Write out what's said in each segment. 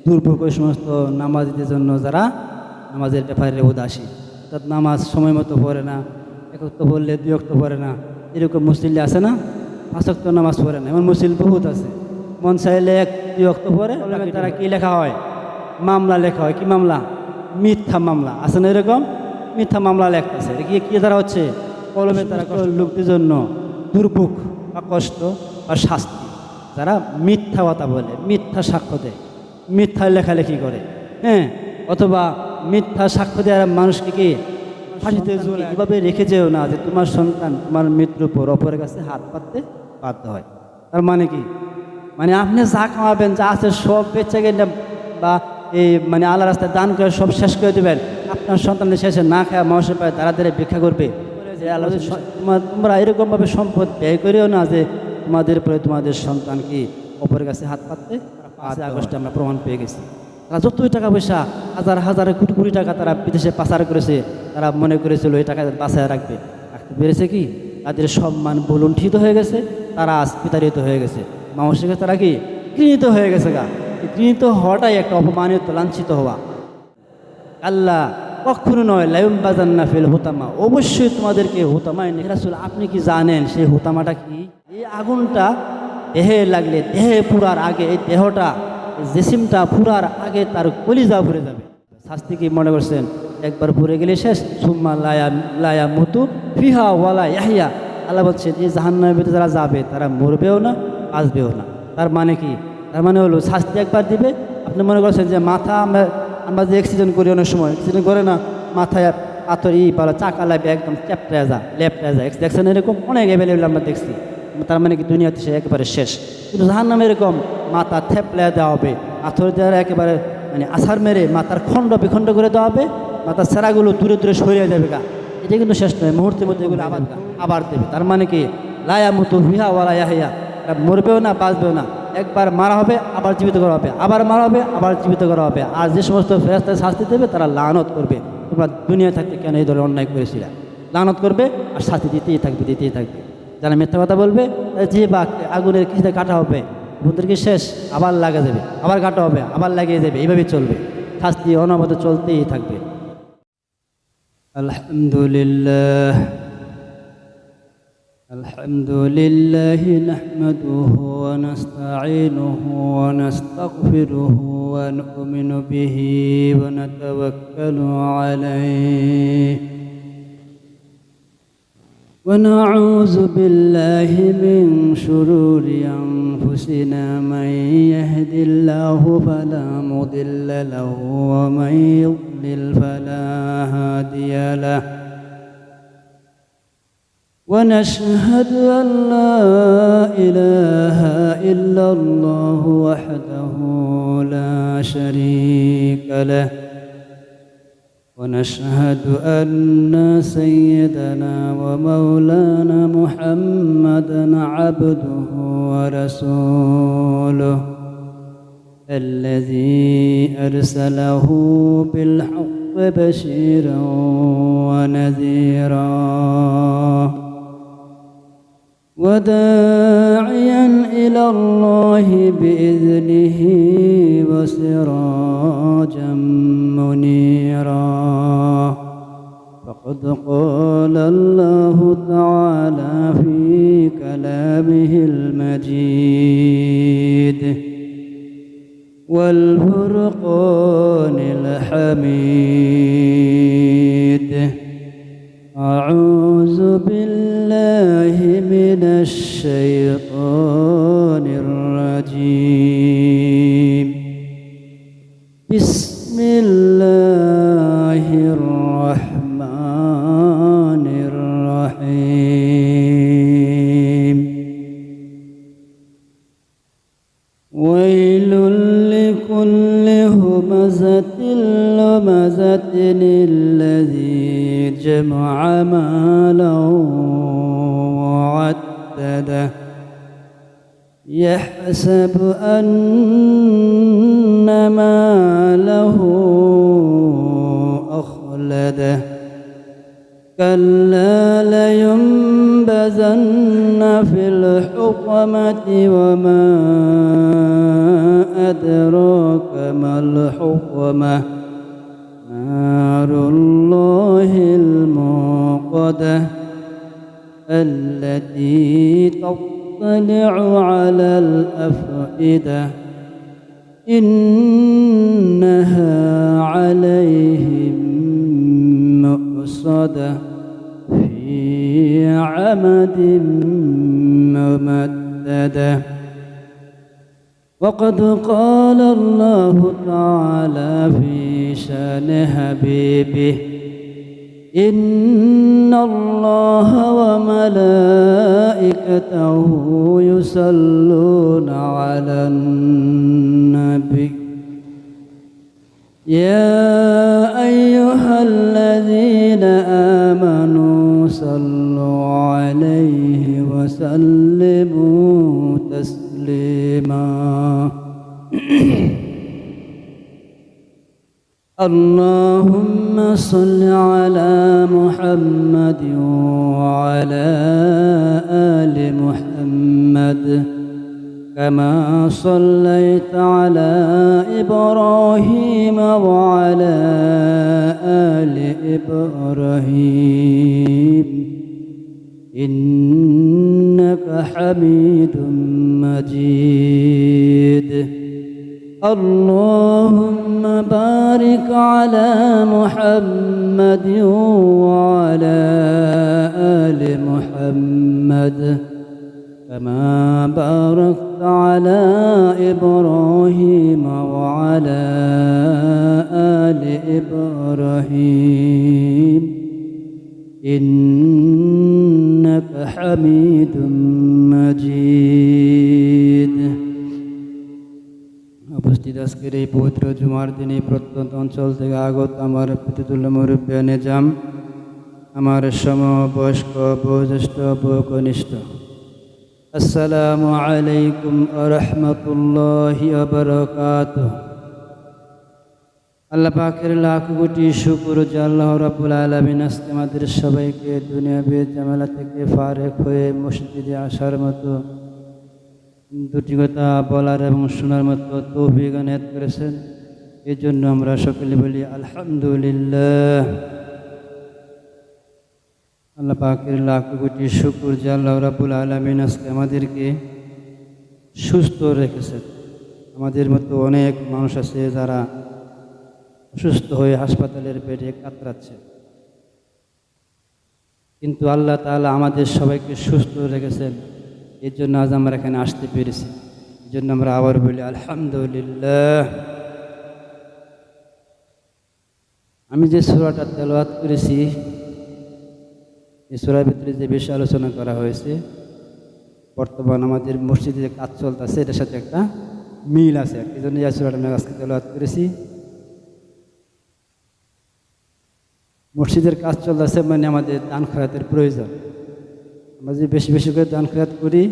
দুর্ভোগ ওই সমস্ত নামাজিদের জন্য যারা নামাজের ব্যাপারে উদাসীন, অর্থাৎ নামাজ সময় মতো পড়ে না, একত্র পড়লে বিরক্ত পড়ে না, এরকম মুসলিম আছে না, 5 ওয়াক্ত নামাজ পড়ে না, এমন মুসলিম বহুত আছে। মন চাইলে 1-2 ওয়াক্ত পড়ে, তারা কি লেখা হয়, মামলা লেখা হয়। কি মামলা? মিথ্যা মামলা আছে না, এরকম মিথ্যা মামলা লেখতেছে। কি কি দ্বারা হচ্ছে? কলমে তারা লোকদের জন্য দুর্ভোগ বা কষ্ট বা শাস্তি, যারা মিথ্যা কথা বলে, মিথ্যা সাক্ষ্য দেয়, মিথ্যা লেখালেখি করে, হ্যাঁ, অথবা মিথ্যা সাক্ষ্য দেওয়ার মানুষকে কি ফাঁসিতে ঝুলায়। এভাবে রেখে যেও না যে তোমার সন্তান তোমার মৃত্যুর পর অপরের কাছে হাত পাততে বাধ্য হয়। তার মানে কি? মানে আপনি যা খাওয়াবেন, যা আছে সব বেঁচে গেলে বা এই মানে আল্লাহ রাস্তায় দান করে সব শেষ করে দেবেন, আপনার সন্তানের শেষে না খাওয়া মানুষের পায়ে তারা ভিক্ষা করবে। যে আল্লাহ তোমরা এরকমভাবে সম্পদ ব্যয় করেও না যে তোমাদের পরে তোমাদের সন্তান কি অপরের কাছে হাত পাততে। 5 আগস্টে আমরা প্রমাণ পেয়ে গেছি, তারা যতই টাকা পয়সা হাজার হাজার কোটি কোটি টাকা তারা বিদেশে পাচার করেছে, তারা মনে করেছিল এই টাকা বাঁচায় রাখতে পেরেছে কি? তাদের সম্মান বলুণ্ঠিত হয়ে গেছে, তারা আজ বিতাড়িত হয়ে গেছে, মানুষের কাছে তারা কি ঘৃণিত হয়ে গেছে। ঘৃণিত হওয়াটাই একটা অপমানিত, লাঞ্ছিত হওয়া। আল্লাহ কখনো নয়, লায়ুম বাজান্না ফিল হুতামা, অবশ্যই তোমাদেরকে হুতামায় নিয়ে। রাসূল আপনি কি জানেন সেই হুতামাটা কি? এই আগুনটা দেহে লাগলে, দেহে পুরার আগে, এই দেহটা জেসিমটা পুরার আগে তার কলিজা পুড়ে যাবে। শাস্তি কি মনে করছেন? একবার পুড়ে গেলে শেষ। সুম্মা লায়া মুতু ফিহা ওয়ালা ইয়াহিয়া। আল্লাহ বলছেন এই জাহান্নামের ভিতরে যারা যাবে তারা মরবেও না, বাঁচবেও না। তার মানে কি? তার মানে হলো শাস্তি একবার দিবে। আপনি মনে করছেন যে মাথা আমরা যে অ্যাক্সিডেন্ট করি, অনেক সময় অ্যাক্সিডেন্ট করে না, মাথায় পাথর পালা চাকা লাগবে, একদম চ্যাপটায় যা, লেপটায় যা, দেখছেন এরকম অনেক অ্যাভেলেবেল আমরা দেখছি। তার মানে কি দুনিয়াতে সে একেবারে শেষ। কিন্তু জাহান্নামে এরকম মাথা থেপলে দেওয়া হবে, পাথর দেওয়ার একেবারে মানে আছাড় মেরে মাথার খণ্ড বিখণ্ড করে দেওয়া হবে, মাথার সেরাগুলো দূরে দূরে সরিয়ে যাবে গা। এটা কিন্তু শেষ নয়, মুহূর্তের মধ্যে এগুলো আবার দেবে। তার মানে কি? লায়া মুতু ফিহা ওয়ালা ইয়াহিয়া, মরবেও না, বাঁচবেও না। একবার মারা হবে, আবার জীবিত করা হবে, আবার মারা হবে, আবার জীবিত করা হবে। আর যে সমস্ত ফেরেশতারা শাস্তি দেবে তারা লানত করবে, তোমরা দুনিয়ায় থাকতে কেন এই ধরনের অন্যায় করেছিলা, লানত করবে আর শাস্তি দিতেই থাকবে, দিতেই থাকবে। যারা মিথ্যা কথা বলবে যে বা আগুনের কিছুতে কাটা হবে, ওদেরকে শেষ, আবার লাগা যাবে, আবার কাটা হবে, আবার লাগিয়ে যাবে, এইভাবে চলবে, শাস্তি অনবরত চলতেই থাকবে। আলহামদুলিল্লাহ الحمد لله نحمده ونستعينه ونستغفره ونؤمن به ونتوكل عليه ونعوذ بالله من شرور أنفسنا، من يهد الله فلا مضل له ومن يضلل فلا هادي له، ونشهد أن لا إله إلا الله وحده لا شريك له، ونشهد أن سيدنا ومولانا محمدا عبده ورسوله الذي أرسله بالحق بشيرا ونذيرا وداعيا إلى الله بإذنه وسراجا منيرا. فقد قال الله تعالى في كلامه المجيد والفرقان الحميد: أعوذ بالله من الشيطان الرجيم. بسم الله الرحمن الرحيم. ويل لكل همزة لمزة الذي جمع مالا وعدده يحسب أن ماله أخلده كلا لينبذن في الحطمة وما أدراك ما الحطمة نار الله الموقدة التي تطلع على الأفئدة إنها عليهم مؤصدة في عمد ممددة. وقد قال الله تعالى في شان حبيبه إن الله وملائكته يصلون على النبي يا أيها الذين آمنوا صلوا عليه وسلموا تسليما. اللهم صل على محمد وعلى آل محمد كما صليت على إبراهيم وعلى آل إبراهيم إنك حميد مجيد. اللهم بارك على محمد وعلى آل محمد كما باركت على إبراهيم وعلى آل إبراهيم إنك حميد مجيد. উপস্থিত আজকের এই পবিত্র জুমার দিনে প্রত্যন্ত অঞ্চল থেকে আগত আমার পিতৃতুল্য মুরব্বী নিজাম, আমার সমবয়স্ক বয়োজ্যেষ্ঠ বয়োকনিষ্ঠ, আসসালামু আলাইকুম ওয়া রাহমাতুল্লাহি ওয়া বারাকাতুহু। আল্লাহ পাকের লাখ কোটি শুকর যে আল্লাহ রাব্বুল আলামিন আজকে আমাদের সবাইকে দুনিয়াবি ঝামেলা থেকে ফারেক হয়ে মসজিদে আসার মতো দুটি কথা বলার এবং শোনার মতো তৌফিক এনায়েত করেছেন। এই জন্য আমরা সকলে বলি আলহামদুলিল্লাহ। আল্লাহ পাকের লাখ কোটি শুকর যে আল্লাহ রাব্বুল আলামিন আজকে আমাদেরকে সুস্থ রেখেছেন। আমাদের মতো অনেক মানুষ আছে যারা অসুস্থ হয়ে হাসপাতালের বেডে কাতরাচ্ছে, কিন্তু আল্লাহ তাআলা আমাদের সবাইকে সুস্থ রেখেছেন। এর জন্য আজ আমরা এখানে আসতে পেরেছি। এই জন্য আমরা আবার বলি আলহামদুলিল্লাহ। আমি যে সূরাটা তেলাওয়াত করেছি, এই সূরার ভিতরে যে বিষয় আলোচনা করা হয়েছে, বর্তমান আমাদের মসজিদে যে কাজ চলতেছে এটার সাথে একটা মিল আছে। এই জন্য এই সূরাটা আমি আজকে তেলাওয়াত করেছি। মসজিদের কাজ চলতেছে মানে আমাদের দান খয়রাতের প্রয়োজন। আমরা যদি বেশি বেশি করে দান খয়রাত করি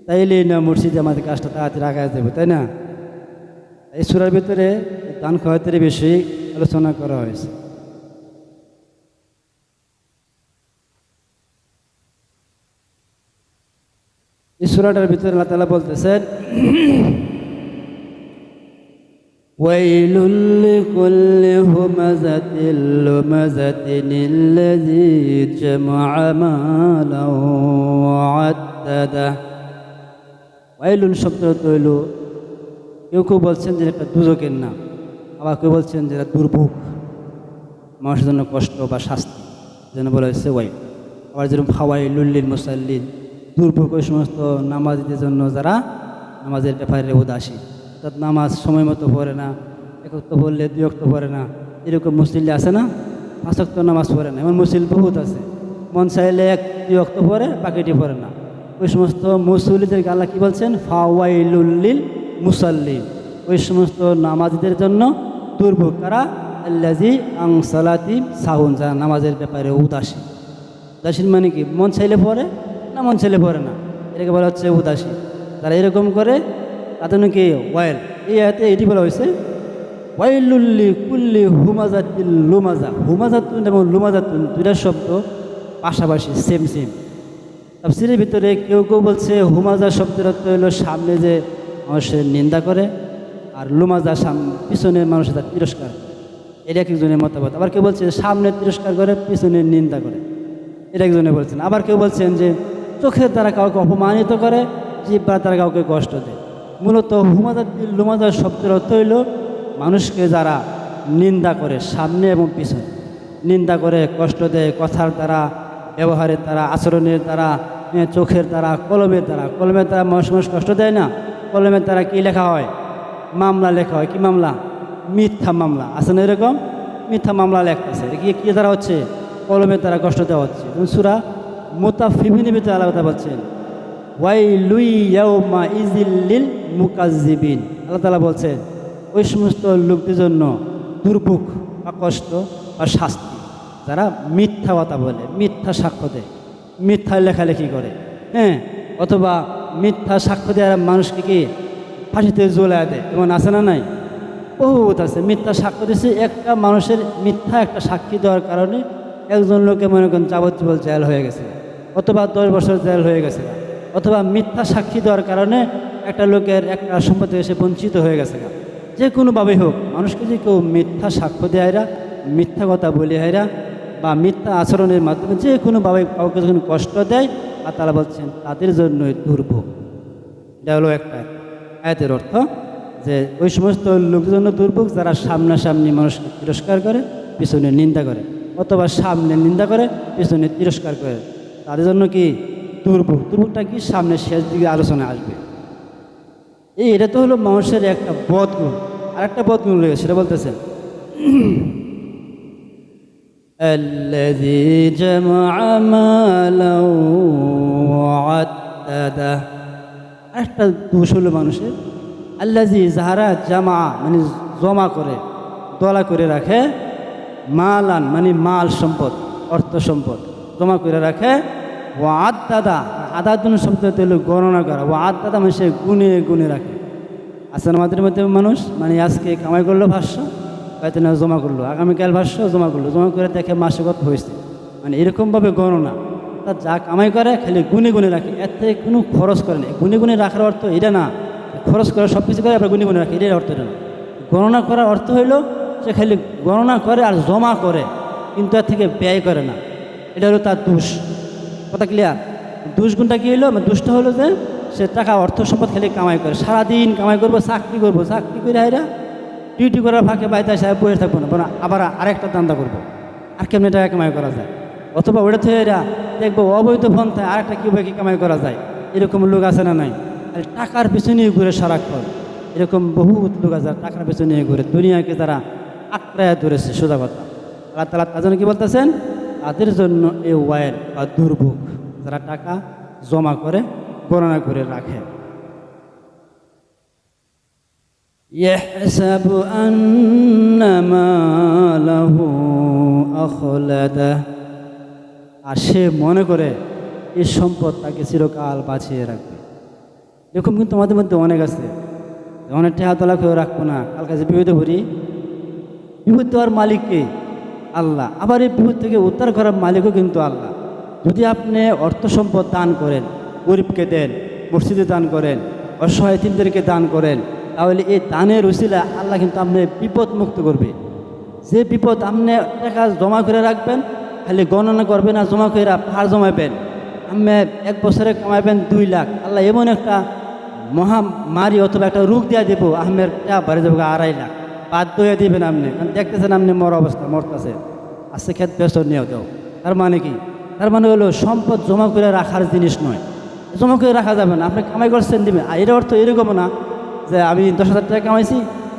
তাইলেই না মসজিদে আমাদের কাজটা তাড়াতাড়ি আগায় যাবে, তাই না? এই সূরার ভিতরে দান খয়রাতের বিষয়ে আলোচনা করা হয়েছে। এই সূরাটার ভিতরে আল্লাহ তাআলা বলতেছেন ওয়াইলুল লিকুল্লি হুমাযাতিল লুমাযাতিন আল্লাযী জামা'a মালান ওয়া আদ্দাদা। ওয়াইলুন শব্দটা হইল, কেউ কেউ বলছেন যে একটা দুর্যোগের নাম, আবার কেউ বলছেন যে দুর্ভোগ, মানুষের জন্য কষ্ট বা শাস্তি যেন বলা হয়েছে ওয়াইল। আবার যেরকম ফাওয়াইলুল লিল মুসাল্লিন, দুর্ভোগ ওই সমস্ত নামাজীদের জন্য যারা নামাজের ব্যাপারে উদাসীন, অর্থাৎ নামাজ সময় মতো পড়ে না, একক্ত পড়লে দুই ওয়াক্ত পড়ে না, এরকম মুসল্লি আছে না, পাঁচ ওয়াক্ত নামাজ পড়ে না, এমন মুসল্লি বহুত আছে। মন চাইলে এক দুই ওয়াক্ত পড়ে, বাকিটি পড়ে না। ওই সমস্ত মুসল্লিদেরকে আল্লাহ কী বলছেন? ফাওয়াইলুল লিল মুসাল্লিন, ওই সমস্ত নামাজীদের জন্য দুর্ভোগ। কারা? আল্লাযী আন সালাতিহিম সাহুন, যারা নামাজের ব্যাপারে উদাসীন। উদাসীন মানে কি? মন চাইলে পড়ে না, মন চাইলে পড়ে না, এটাকে বলা হচ্ছে উদাসীন। যারা এরকম করে তাদের কি ওয়াইল। এই আয়াতে এটি বলা হয়েছে ওয়াইলুল লিকুল্লি হুমাযাতিল লুমাযা। হুমাযাতুন এবং লুমাযাতুন দুইটা শব্দ পাশাপাশি, সেম সেম। তাফসীরের ভিতরে কেউ কেউ বলছে হুমাযা শব্দের অর্থ হলো সামনে যে মানুষের নিন্দা করে, আর লুমাজা পিছনে মানুষের তার তিরস্কার করে। এটা এক একজনের মতামত। আবার কেউ বলছে সামনে তিরস্কার করে পিছনে নিন্দা করে, এটা একজনে বলছেন। আবার কেউ বলছেন যে চোখের দ্বারা কাউকে অপমানিত করে, জিহ্বার দ্বারা কাউকে কষ্ট দেয়। মূলত লুমাজার শব্দের অর্থ হইল মানুষকে যারা নিন্দা করে সামনে এবং পিছনে, নিন্দা করে কষ্ট দেয় কথার দ্বারা, ব্যবহারের দ্বারা, আচরণের দ্বারা, চোখের দ্বারা, কলমের দ্বারা। কলমের দ্বারা মানুষ কষ্ট দেয় না? কলমের দ্বারা কী লেখা হয়? মামলা লেখা হয়। কি মামলা? মিথ্যা মামলা। আছে না এরকম? মিথ্যা মামলা লেখতেছে। কী দ্বারা হচ্ছে? কলমের দ্বারা কষ্ট দেওয়া হচ্ছে। সূরা মুতাফফিফিনের ভিতরে আল্লাহ তাআলা বলছেন ওয়াইলুল ইয়াউমা ইযিল মুকাজ্জিবিন। আল্লাহ তাআলা বলছেন ওই সমস্ত লোকদের জন্য দুর্ভোগ বা কষ্ট বা শাস্তি যারা মিথ্যা কথা বলে, মিথ্যা সাক্ষ্য দেয়, মিথ্যা লেখালেখি করে, হ্যাঁ, অথবা মিথ্যা সাক্ষ্য দেওয়ার মানুষকে কি ফাঁসিতে ঝোলায় দেয়। এমন আছে না নাই? বহুত আছে। মিথ্যা সাক্ষ্য দিচ্ছে একটা মানুষের, মিথ্যা একটা সাক্ষী দেওয়ার কারণে একজন লোকে মনে করেন যাবজ্জীবন জেল হয়ে গেছে, অথবা 10 বছর জেল হয়ে গেছে, অথবা মিথ্যা সাক্ষী দেওয়ার কারণে একটা লোকের একটা সম্পত্তি এসে বঞ্চিত হয়ে গেছে। যে কোনোভাবেই হোক মানুষকে যে কেউ মিথ্যা সাক্ষ্য দেয়রা, মিথ্যা কথা বলে হায়রা বা মিথ্যা আচরণের মাধ্যমে যে কোনোভাবে কাউকে যখন কষ্ট দেয়, আর তারা বলছেন তাদের জন্যই দুর্ভোগ। এটা হলো একটা আয়াতের অর্থ, যে ওই সমস্ত লোকদের জন্য দুর্ভোগ যারা সামনাসামনি মানুষকে তিরস্কার করে, পিছনে নিন্দা করে, অথবা সামনে নিন্দা করে পিছনে তিরস্কার করে, তাদের জন্য কি দুর্ভোগ। দুর্ভোগটা কি? সামনে শেষ দিকে আলোচনা আসবে। এটা তো হলো মানুষের একটা বদগুণ। আর একটা বদগুণ রয়েছে, সেটা বলতেছে আল্লাযী জামাআ মালাও ওয়া আদ্দাদা। একটা দোষ হলো মানুষের আল্লাযী, যাহারা জামা মানে জমা করে, দলা করে রাখে, মালান মানে মাল সম্পদ, অর্থ সম্পদ জমা করে রাখে, ও আদাদা, আদাদুন শব্দ হলো গণনা করা, ও আদাদা মানে সে গুনে গুনে রাখে। আসলে আমাদের মধ্যে মানুষ মানে আজকে কামাই করলো 500, হয়তো না জমা করলো, আগামীকাল 500 জমা করলো, জমা করে দেখে মাসে কত হয়েছে, মানে এরকমভাবে গণনা। অর্থাৎ যা কামাই করে খালি গুনে গুনে রাখে, এর থেকে কোনো খরচ করে না। গুনে গুনে রাখার অর্থ এটা না খরচ করে সব কিছু করে আবার গুনে গুনে রাখে, এটার অর্থ এটা না। গণনা করার অর্থ হইল সে খালি গণনা করে আর জমা করে, কিন্তু এর থেকে ব্যয় করে না। এটা হলো তার দোষ। কথা ক্লিয়ার? দোষ গুণটা কী হলো? দোষটা হলো যে সে টাকা অর্থ সম্পদ খালি কামাই করে, সারাদিন কামাই করবো, চাকরি করবো, চাকরি করে হাইরা ডিউটি করার ফাঁকে বাড়িতে সাহেব বসে থাকবো না, বরং আবার আরেকটা দান্দা করবো, আর কেমনি টাকা কামাই করা যায়। অথবা ওটা থেকে এরা দেখবো অবৈধ পন্থায় আরেকটা কীভাবে কী কামাই করা যায়। এরকম লোক আছে না নাই? টাকার পিছনেই ঘুরে সারাক্ষণ। এরকম বহুত লোক আছে টাকার পিছনে ঘুরে, দুনিয়াকে যারা আঁকড়ায় ধরেছে। সোজা কথা, আল্লাহ তাআলা তার জন্য কী বলতেছেন? তাদের জন্য এই ওয়াইল বা দুর্ভোগ, যারা টাকা জমা করে গণনা করে রাখে। ইয়াহসাবু আন্না মালাহু আখলাদা, আর সে মনে করে এই সম্পদ তাকে চিরকাল বাঁচিয়ে রাখবে। এরকম কিন্তু আমাদের মধ্যে অনেক আছে, অনেক টাকা তোলা কেউ রাখবো না, কাল কাছে বিপদে ভরি। বিপদ দেওয়ার মালিককে আল্লাহ, আবার এই বিপদ থেকে উদ্ধার করার মালিকও কিন্তু আল্লাহ। যদি আপনি অর্থ সম্পদ দান করেন, গরিবকে দেন, মসজিদে দান করেন, অসহায় এতিমদেরকে দান করেন, তাহলে এই দানের উসিলা আল্লাহ কিন্তু আপনি বিপদ মুক্ত করবে। যে বিপদ আপনি টাকা জমা করে রাখবেন, খালি গণনা করবেন আর জমা করে পাহাড় জমাবেন, আপনি 1 বছরে কামাইবেন 2 লাখ, আল্লাহ এমন একটা মহামারী অথবা একটা রোগ দেওয়া দেবো, আহমের টাকা বাড়ি যাবো 2.5 লাখ, বাধ্য হয়ে দিবেন আপনি। কারণ দেখতেছেন আপনি মরা অবস্থা, মরতেছে, আজকে ক্ষেত ব্যস্ত নিয়েও দেও। তার মানে কি? তার মানে হলো সম্পদ জমা করে রাখার জিনিস নয়, জমা করে রাখা যাবে না। আপনি কামাই করছেন দিবেন, আর এর অর্থ এরকম না যে আমি 10,000 টাকা কামাইছি,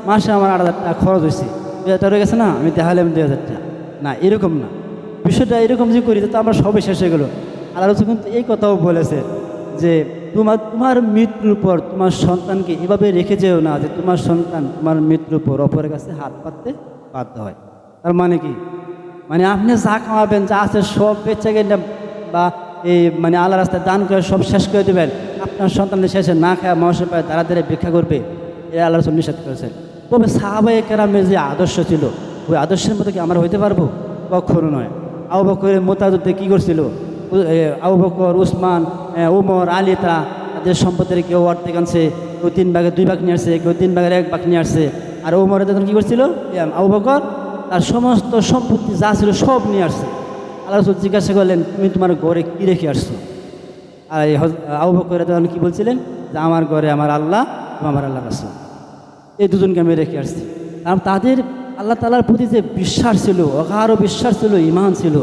মাসে আমার 8,000 টাকা খরচ হয়েছে, 2,000 টাকা রয়ে গেছে না, আমি দেখালাম 2,000 টাকা, না এরকম না। বিষয়টা এরকম যে করি তো আমরা সবই শেষ হয়ে গেলো। আল্লাহ রাসূল কিন্তু এই কথাও বলেছে যে তোমার মৃত্যুর পর তোমার সন্তানকে এভাবে রেখে যেও না যে তোমার সন্তান তোমার মৃত্যুর পর অপরের কাছে হাত পাততে বাধ্য হয়। তার মানে কি? মানে আপনি যা কামাবেন, যা আছে সব বেঁচে গেলে বা এই মানে আল্লাহ রাস্তায় দান করে সব শেষ করে দেবেন, আপনার সন্তানের শেষে না খায় মানুষের পায়ে দাঁড়া দাঁড়িয়ে ভিক্ষা করবে, এ আল্লাহ রাসূল নিষেধ করেছেন। তবে সাহাবায়ে কেরামের যে আদর্শ ছিল, ওই আদর্শের মতো কি আমরা হইতে পারবো? কখনো নয়। আবু বকরের মোতাযুদ্ধে কী করছিল? আবু বকর, উসমান, ওমর, আলী, তাদের সম্পদের কেউ অর্ধেক আনছে, কেউ 3 ভাগের 2 ভাগ নিয়ে আসছে, কেউ 3 ভাগের 1 ভাগ নিয়ে আসছে। আর ওমর তখন কী করছিল, আবু বকর তার সমস্ত সম্পত্তি যা ছিল সব নিয়ে আসছে। আল্লাহ রাসূল জিজ্ঞাসা করলেন, তুমি তোমার ঘরে কী রেখে আসছো? আর এই আবু বকর তখন কী বলছিলেন, যে আমার ঘরে আমার আল্লাহ এবং আমার আল্লাহ রাসূল, এই দুজনকে আমি রেখে আসছি। কারণ তাদের আল্লাহ তাআলার প্রতি যে বিশ্বাস ছিল, অগাঢ় বিশ্বাস ছিল, ঈমান ছিল,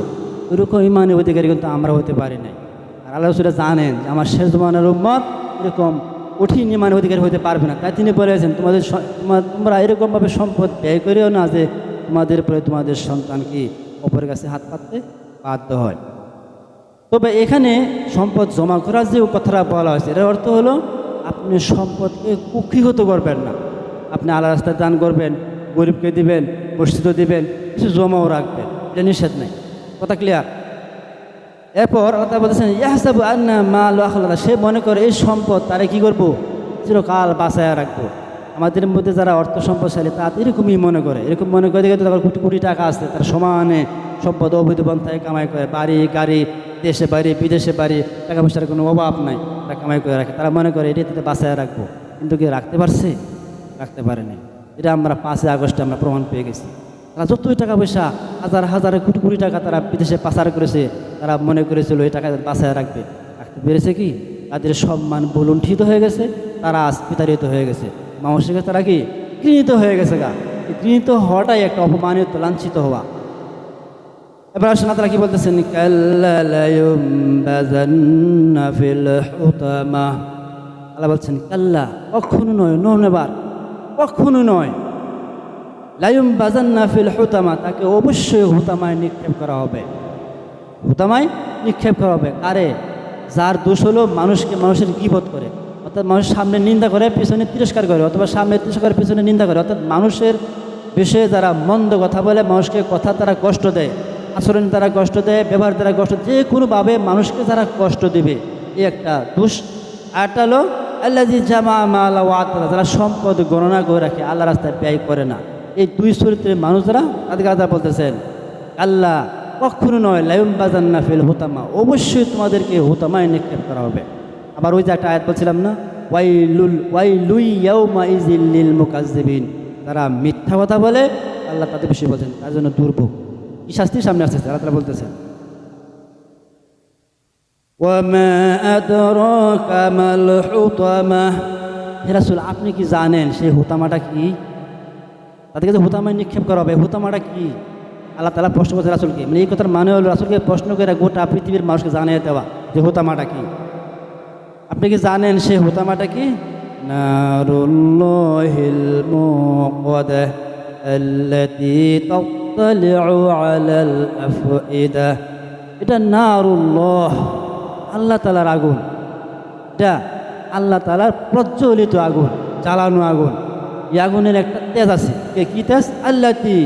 ওইরকম ঈমানের অধিকারী কিন্তু আমরা হতে পারি নাই। আর আল্লাহ রাসূল জানেন যে আমার শেষ জমানার উম্মত এরকম কঠিন ঈমানের অধিকারী হতে পারবে না। তাই তিনি বলেছেন, তোমরা এরকমভাবে সম্পদ ব্যয় করেও না যে তোমাদের পরে তোমাদের সন্তান কি অপরের কাছে হাত পাততে বাধ্য হয়। তবে এখানে সম্পদ জমা করার যে কথাটা বলা হয়েছে, এর অর্থ হলো আপনি সম্পদকে কুক্ষিগত করবেন না। আপনি আল্লাহ রাস্তায় দান করবেন, গরিবকে দিবেন, মসজিদও দিবেন, কিছু জমাও রাখবেন, এটা নিষেধ নেই। কথা ক্লিয়ার? এরপর কথা বলতেছেন, ইয়াহসাবু আন্না মাল আখলাদা, সে মনে করে এই সম্পদ তারা কী করবো, চিরকাল বাঁচায় রাখবো। আমাদের মধ্যে যারা অর্থ সম্পদশালী তারা এরকমই মনে করে, এরকম মনে করে দেখে তার কোটি কোটি টাকা আছে, তার সমানে সম্পদ অবৈধ পন্থায় কামাই করে, বাড়ি গাড়ি, দেশে বাড়ি বিদেশে বাড়ি, টাকা পয়সার কোনো অভাব নাই, তারা কামাই করে রাখে। তারা মনে করে এটাতে বাঁচায় রাখবো, কিন্তু কি রাখতে পারছে? রাখতে পারেনি। এটা আমরা 5 আগস্টে আমরা প্রমাণ পেয়ে গেছি। তারা যতই টাকা পয়সা হাজার হাজার কোটি কোটি টাকা তারা বিদেশে পাচার করেছে, তারা মনে করেছিল এই টাকা বাঁচায় রাখবে। রাখতে পেরেছে কি? তাদের সম্মান বলুণ্ঠিত হয়ে গেছে, তারা আজ বিতাড়িত হয়ে গেছে। মানুষের কাছে তারা কি ঘৃণিত হয়ে গেছে। ঘৃণিত হওয়াটাই একটা অপমানিত, লাঞ্ছিত হওয়া। এবার আসেন তারা কি বলতেছেন, আল্লাহ বলছেন কাল্লা, কখনো নয়, নেবার কখনো নয়, লায়ুম বাজান্না ফিল হুতামা, তাকে অবশ্যই হুতামায় নিক্ষেপ করা হবে। হুতামায় নিক্ষেপ করা হবে কারে? যার দোষ হলো মানুষের গীবত করে, অর্থাৎ মানুষের সামনে নিন্দা করে পিছনে তিরস্কার করে, অথবা সামনে তিরস্কার করে পিছনে নিন্দা করে, অর্থাৎ মানুষের বিষয়ে যারা মন্দ কথা বলে, মানুষকে কথা তারা কষ্ট দেয়, আচরণ তারা কষ্ট দেয়, ব্যবহার তারা কষ্ট, যে কোনোভাবে মানুষকে যারা কষ্ট দেবে, এই একটা দোষ। আরটা হলো আল্লাযী জামা মাল ওয়া আতাদা, যারা সম্পদ গণনা করে রাখে, আল্লাহ রাস্তায় ব্যয় করে না। এই 2 চরিত্রের মানুষ যারা, তাদেরকে আল্লাহ বলতেছেন আল্লাহ কখনো নয়, লায়ুম বাজান্না ফিল হুতামা, অবশ্যই তোমাদেরকে হুতামায় নিক্ষেপ করা হবে। আবার ওই যে একটা আয়াত বলছিলাম না, ওয়াইলুল ইয়াউমা ইযিল লিল মুকাজ্জিবিন, তারা মিথ্যা কথা বলে, আল্লাহ তাদের বিষয়ে বলছেন তার জন্য দুর্ভোগ। কি শাস্তির সামনে আসছে আল্লাহ তাআলা বলতেছেন, ওয়ামা আদরাকা মাল হুতামা, হে রাসূল আপনি কি জানেন সেই হুতামাটা কি? তাদেরকে যে হুতামায় নিক্ষেপ করা হবে, হুতামাটা কি? আল্লাহ তাআলা প্রশ্ন করছে রাসূলকে, মানে এই কথার মানে হলো রাসূলকে প্রশ্ন করে গোটা পৃথিবীর মানুষকে জানিয়ে দেওয়া যে হুতামাটা কি। আপনি কি জানেন সেই হুতামাটা কি? নারুল্লাহিল মুকাদ্দাহ আল্লাতী তাত্তালিউ আলাল আফইদা, এটা নারুল্লাহ, আল্লাহ তাআলার আগুন, এটা আল্লাহ তাআলার প্রজ্বলিত আগুন, জ্বালানো আগুন। এই আগুনের একটা তেজ আছে, কি তেজ? আল্লাতী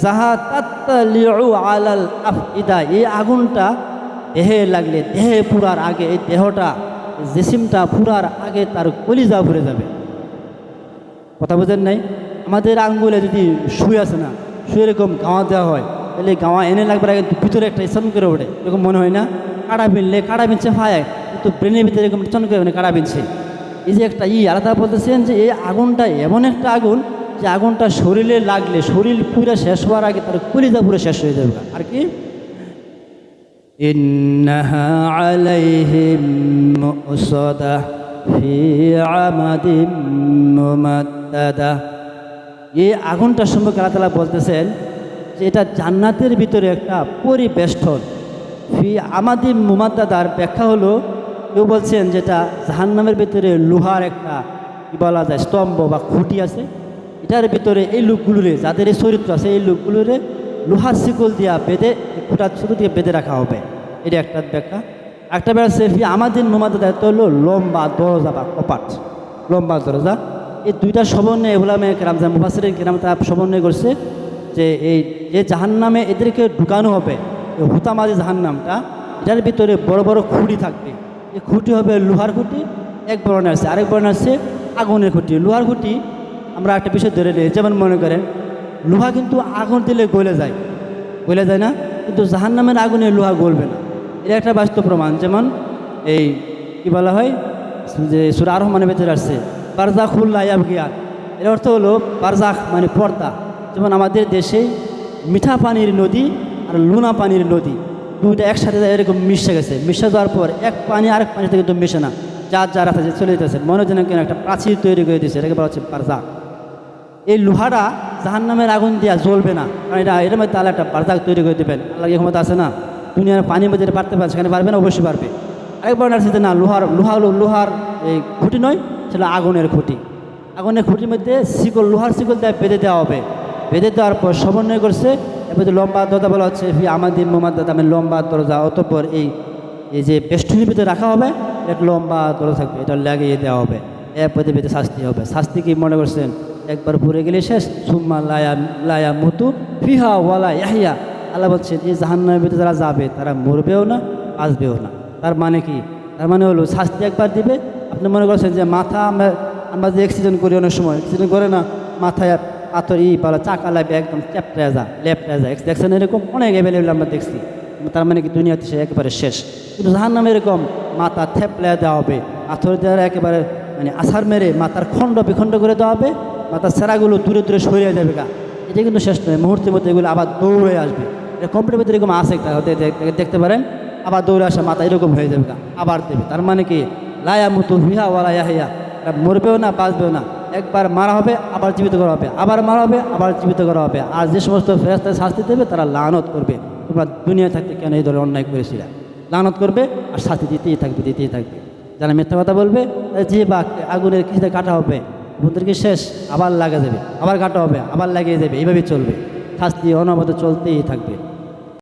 যাহা তাত্তালিউ আলাল আফইদা, এই আগুনটা দেহে লাগলে, দেহে পুরার আগে, এই দেহটা জিসিমটা পুরার আগে তার কলিজা ভরে যাবে। কথা বোঝেন নাই? আমাদের আঙ্গুলে যদি সুই আছে না, সুই এরকম গাওয়া দেওয়া হয়, তাহলে গাওয়া এনে লাগবে আগে ভিতরে একটা ইসন করে ওঠে, এরকম মনে হয় না? কাটা বিনলে কাটা বিনছে ফায়, কিন্তু ব্রেনের ভিতরে এরকম ইসন করে মানে কাটা বিনছে। এই যে একটা আলাদা বলতেছেন যে এই আগুনটা এমন একটা আগুন, যে আগুনটা শরীরে লাগলে শরীর পুরো শেষ হওয়ার আগে তার কলিজা পুরো শেষ হয়ে যাবে। আর কি, ইন্নাহা আলাইহিম মুসাদা ফি আমাদিম মুমাদ্দাদা, এই আগুনটার সম্পর্কে আল্লাহ তাআলা বলতেছেন যে এটা জান্নাতের ভিতরে একটা পরিবেষ্টন। ফি আমাদিম মুমাদ্দাদার ব্যাখ্যা হলো, কেউ বলছেন যেটা জাহান্নামের ভিতরে লোহার একটা কি বলা যায় স্তম্ভ বা খুঁটি আছে, এটার ভিতরে এই লোকগুলোরে, যাদের এই চরিত্র আছে, এই লোকগুলোরে লোহার শিকল দিয়া বেঁধে, খুঁটার ছোটো দিয়ে বেঁধে রাখা হবে। এটা একটা ব্যাখ্যা। একটা ব্যাখ্যা ফি আমাদিন মুমাদ্দাদা হলো লম্বা দরজা বা কপাট, লম্বা দরজা। এই দুইটা সমন্বয়ে উলামায়ে কেরাম, যা মুফাসসিরিন কেরাম, তারা সমন্বয় করছে যে এই যে জাহান্নামে এদেরকে ঢুকানো হবে, হুতামা যে জাহান্নামটা, এটার ভিতরে বড় বড় খুঁটি থাকবে। এই খুঁটি হবে লোহার খুঁটি, এক বর্ণনা আছে, আরেক বর্ণনা আছে আগুনের খুঁটি। লোহার খুঁটি আমরা একটা বিষয় ধরে নিই, যেমন মনে করেন লোহা কিন্তু আগুন দিলে গলে যায়, গলে যায় না? কিন্তু জাহান্নামের আগুনে লোহা গলবে না, এটা একটা বাস্তব প্রমাণ। যেমন এই কি বলা হয় যে সূরা আর রহমানের ভিতরে আসছে, বারজাখুল লা ইয়াবগিয়ান। এর অর্থ হলো বারজাখ মানে পর্দা। যেমন আমাদের দেশে মিঠা পানির নদী আর লুনা পানির নদী দুইটা একসাথে এরকম মিশে গেছে। মিশে যাওয়ার পর এক পানি আরেক পানিতে কিন্তু মিশে না, যার আছে যে চলে যেতেছে, মনে যেন কেন একটা প্রাচীর তৈরি করে দিয়েছে, এটাকে বলা হচ্ছে বারজাখ। এই লোহাটা জাহান্নামের আগুন দিয়া জ্বলবে না, কারণ এটার মধ্যে আল্লাহ একটা বারজাখ তৈরি করে দেবেন। আল্লাহ ক্ষমতা আছে না, দুনিয়ার পানির মধ্যে পারতে পারে, সেখানে পারবে না, অবশ্যই পারবে। আরেকবার আসছে যে না, লোহার এই খুঁটি নয়, সেটা আগুনের খুঁটি। আগুনের খুঁটির মধ্যে লোহার শিকল দিয়ে বেঁধে দেওয়া হবে। বেঁধে দেওয়ার পর সমন্বয় করছে, এরপর লম্বা দরজা বলা হচ্ছে আমাদের মোহাম্মদ আমি লম্বা দরজা। অতঃপর এই যে বেষ্টনীর ভিতরে রাখা হবে, এক লম্বা দরজা থাকবে, এটা লাগিয়ে দেওয়া হবে। এরপর বেঁধে শাস্তি হবে। শাস্তি কি মনে করছেন? একবার পুরে গেলে শেষ। সুম্মা লায়া মুতু ফিহা ওয়ালা ইয়াহিয়া। আল্লাহ বলছেন এই জাহান্নামের ভিতরে যারা যাবে তারা মরবেও না, বাঁচবেও না। তার মানে কি? তার মানে হলো শাস্তি একবার দিবে। আপনি মনে করছেন যে মাথা আমরা যে অ্যাক্সিডেন্ট করি, অনেক সময় অ্যাক্সিডেন্ট করে না, মাথায় পাথর পালা চাকা লাগবে, একদম চ্যাপটায় যা লেপটায় যা, দেখছেন এরকম অনেক অ্যাভেলেবেল আমরা দেখছি। তার মানে কি দুনিয়াতে সে একেবারে শেষ। কিন্তু জাহান্নামে এরকম মাথা থেপলে দেওয়া হবে, পাথর দেওয়ার একেবারে মানে আছাড় মেরে মাথার খণ্ড বিখণ্ড করে দেওয়া হবে, মাথার সেরাগুলো দূরে দূরে সরিয়ে যাবে গা। এটা কিন্তু শেষ নয়, মুহূর্তের মধ্যে এগুলো আবার দৌড়ে আসবে। এটা কম্পিউটার ভিতরে এরকম আসে, একটা দেখতে পারেন, আবার দৌড়ে আসা মাথা এরকম হয়ে যাবে গা, আবার দেবে। তার মানে কি লায়া মুতু ফিহা ওয়ালা ইয়াহিয়া, মরবেও না, বাঁচবেও না। একবার মারা হবে, আবার জীবিত করা হবে, আবার মারা হবে, আবার জীবিত করা হবে। আর যে সমস্ত ফেরেশতা শাস্তি দেবে তারা লানত করবে, তোমরা দুনিয়া থাকতে কেন এই ধরনের অন্যায় করেছিলে, লানত করবে আর শাস্তি দিতেই থাকবে। যারা মিথ্যা কথা বলবে যে বা আগুনের কিছুতে কাটা হবে, ওদেরকে শেষ, আবার লাগা যাবে, আবার কাটা হবে, আবার লাগিয়ে যাবে, এইভাবেই চলবে। শাস্তি অনবরত চলতেই থাকবে।